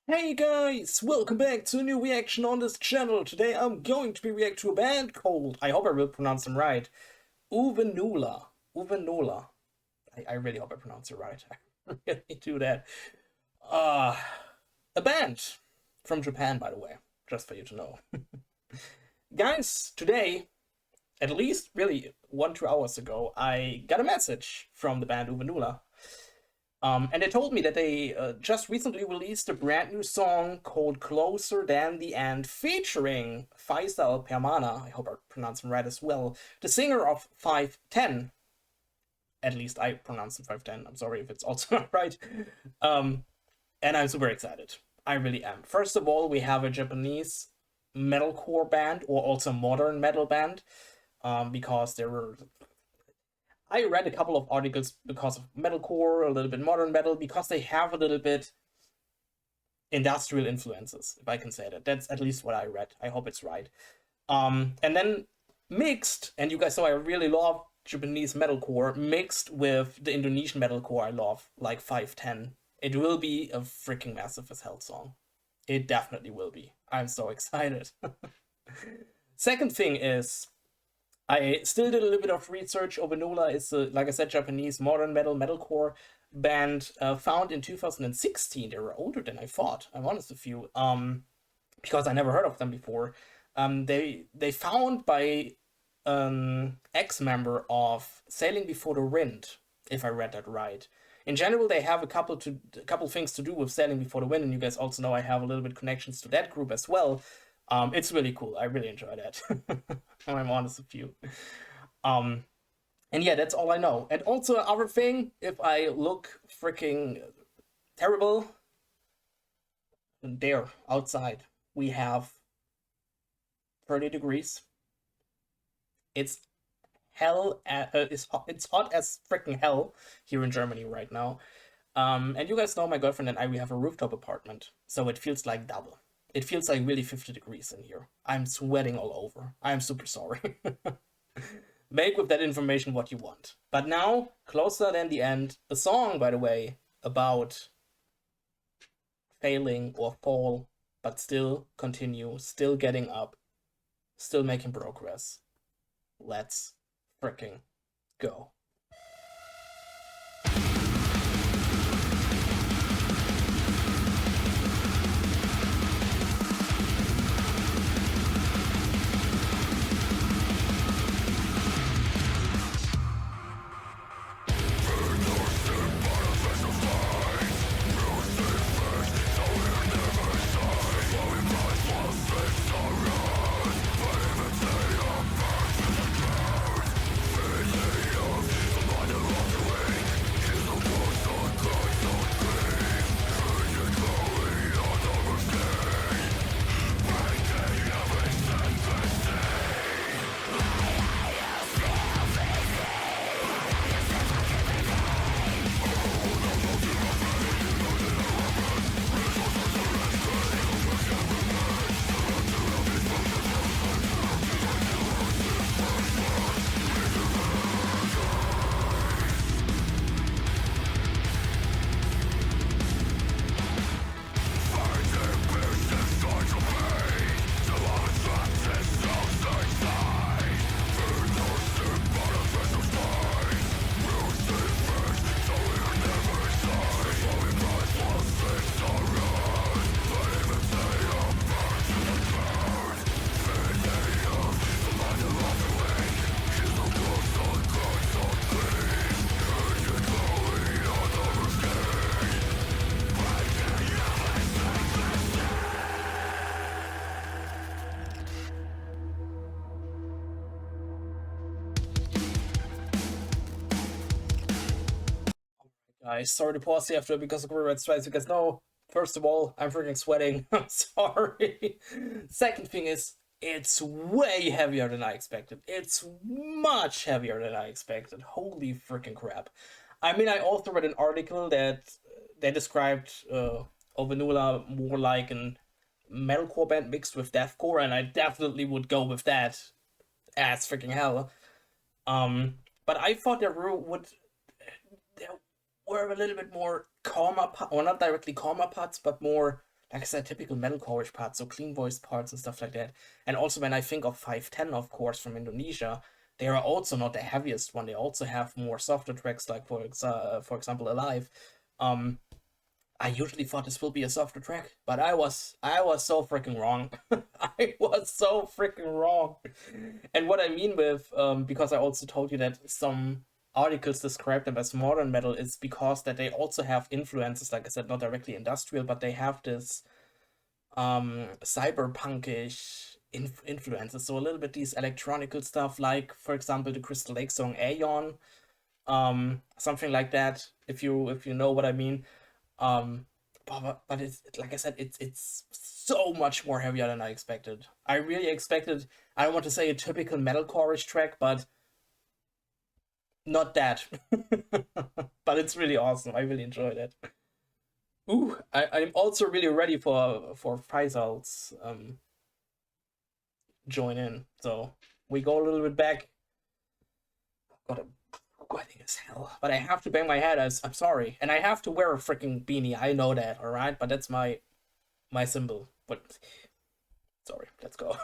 Hey guys, welcome back to a new reaction on this channel. Today I'm going to be react to a band called, I hope I will pronounce them right, ovEnola. ovEnola. I really hope I pronounce it right. I really do that. Uh, a band from Japan, by the way, just for you to know. Guys, today, at least really 1-2 hours ago, I got a message from the band ovEnola. And they told me that they just recently released a brand new song called Closer Than the End, featuring Faizal Permana, I hope I pronounced him right as well, the singer of 510. At least I pronounce him 510. I'm sorry if it's also not right. Um, and I'm super excited. I really am. First of all, we have a Japanese metalcore band, or also modern metal band, because there were I read a couple of articles because of metalcore, a little bit modern metal, because they have a little bit industrial influences, if I can say that. That's at least what I read. I hope it's right. And then mixed, and you guys know I really love Japanese metalcore, mixed with the Indonesian metalcore I love, like 510. It will be a freaking massive as hell song. It definitely will be. I'm so excited. Second thing is, I still did a little bit of research. ovEnola is, like I said, Japanese modern metalcore band found in 2016. They were older than I thought. I'm honest with you, because I never heard of them before. They found by ex-member of Sailing Before the Wind, if I read that right. In general, they have a couple things to do with Sailing Before the Wind, and you guys also know I have a little bit connections to that group as well. It's really cool. I really enjoy that. I'm honest with you. Um, and yeah, that's all I know. And also, other thing, if I look freaking terrible, there outside we have 30 degrees. It's hell. It's hot as freaking hell here in Germany right now. And you guys know my girlfriend and I, we have a rooftop apartment, so it feels like double. It feels like really 50 degrees in here. I'm sweating all over. I'm super sorry. Make with that information what you want. But now, Closer Than the End, a song, by the way, about failing or fall, but still continue, still getting up, still making progress. Let's freaking go. Guys, sorry to pause here after because of copyright strikes. You guys know, first of all, I'm freaking sweating. I'm sorry. Second thing is, it's way heavier than I expected. It's much heavier than I expected. Holy freaking crap. I mean, I also read an article that they described ovEnola more like an metalcore band mixed with deathcore, and I definitely would go with that as freaking hell. But I thought there were a little bit more calmer, or not directly calmer parts, but more like I said, typical metalcore parts, so clean voiced parts and stuff like that. And also when I think of 510, of course, from Indonesia, they are also not the heaviest one. They also have more softer tracks, like for example, Alive. Um, I usually thought this will be a softer track, but I was so freaking wrong. I was so freaking wrong. And what I mean with because I also told you that some articles describe them as modern metal is because that they also have influences, like I said, not directly industrial, but they have this cyberpunkish influences. So a little bit these electronical stuff, like for example the Crystal Lake song Aeon, something like that. If you know what I mean. Um, but it's like I said, it's so much more heavier than I expected. I really expected, I don't want to say a typical metalcore-ish track, but not that. But it's really awesome. I really enjoyed it. Ooh, I'm also really ready for Faisal's join in. So we go a little bit back. Got a sweating as hell, but I have to bang my head. As I'm sorry, and I have to wear a freaking beanie. I know that, all right. But that's my symbol. But sorry, let's go.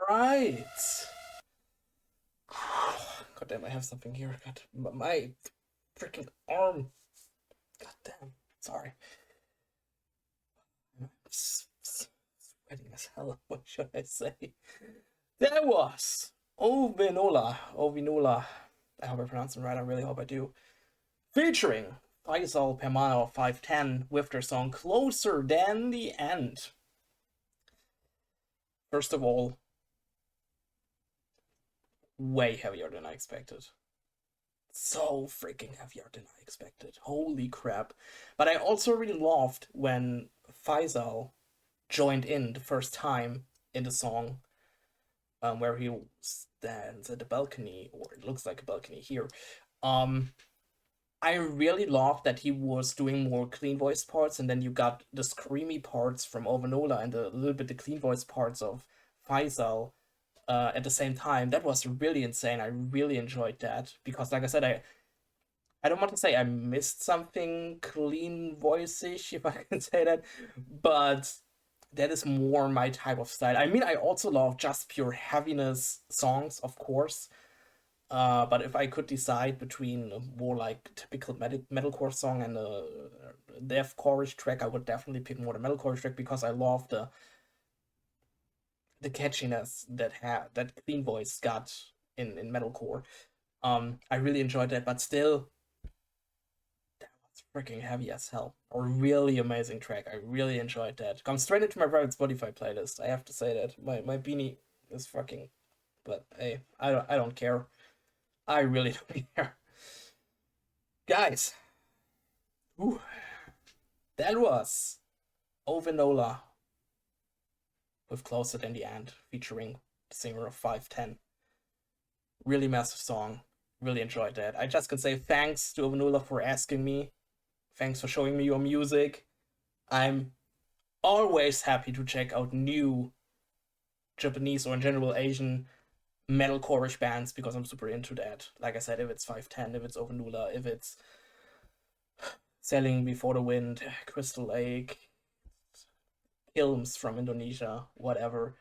Right. God damn, I have something here. God, my freaking arm. God damn. Sorry. I'm sweating as hell. What should I say? That was ovEnola. ovEnola. I hope I pronounced it right. I really hope I do. Featuring Faizal Permana of 510 with their song Closer Than the End. First of all, way heavier than I expected. So freaking heavier than I expected. Holy crap. But I also really loved when Faisal joined in the first time in the song, where he stands at the balcony, or it looks like a balcony here. I really loved that he was doing more clean voice parts, and then you got the screamy parts from ovEnola and a little bit the clean voice parts of Faisal at the same time. That was really insane. I really enjoyed that because, like I said, I don't want to say I missed something clean voice-ish, if I can say that, but that is more my type of style. I mean, I also love just pure heaviness songs, of course. But if I could decide between a more like typical metalcore song and a deathcore track, I would definitely pick more the metalcore track because I love the catchiness that clean voice got in metalcore. I really enjoyed that, but still, that was freaking heavy as hell. A really amazing track. I really enjoyed that. Comes straight into my private Spotify playlist. I have to say that my beanie is fucking. But hey, I don't care. I really don't care, guys. Ooh, that was ovEnola with Closer Than the End, featuring the singer of 510. Really massive song. Really enjoyed that. I just can say thanks to ovEnola for asking me. Thanks for showing me your music. I'm always happy to check out new Japanese or in general Asian metalcore bands because I'm super into that. Like I said, if it's 510, if it's ovEnola, if it's Sailing Before the Wind, Crystal Lake, Ilms from Indonesia, whatever.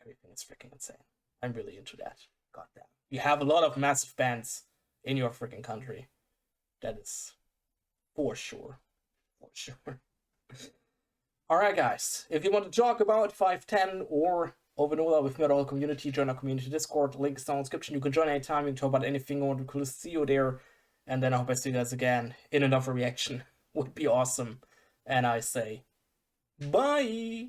Everything is freaking insane. I'm really into that. Goddamn. You have a lot of massive bands in your freaking country. That is for sure. For sure. Alright, guys. If you want to talk about 510 or ovEnola with me at all community, join our community Discord. Link is down in the description. You can join anytime. You can talk about anything. I want to see you there. And then I hope I see you guys again in another reaction. Would be awesome. And I say, bye!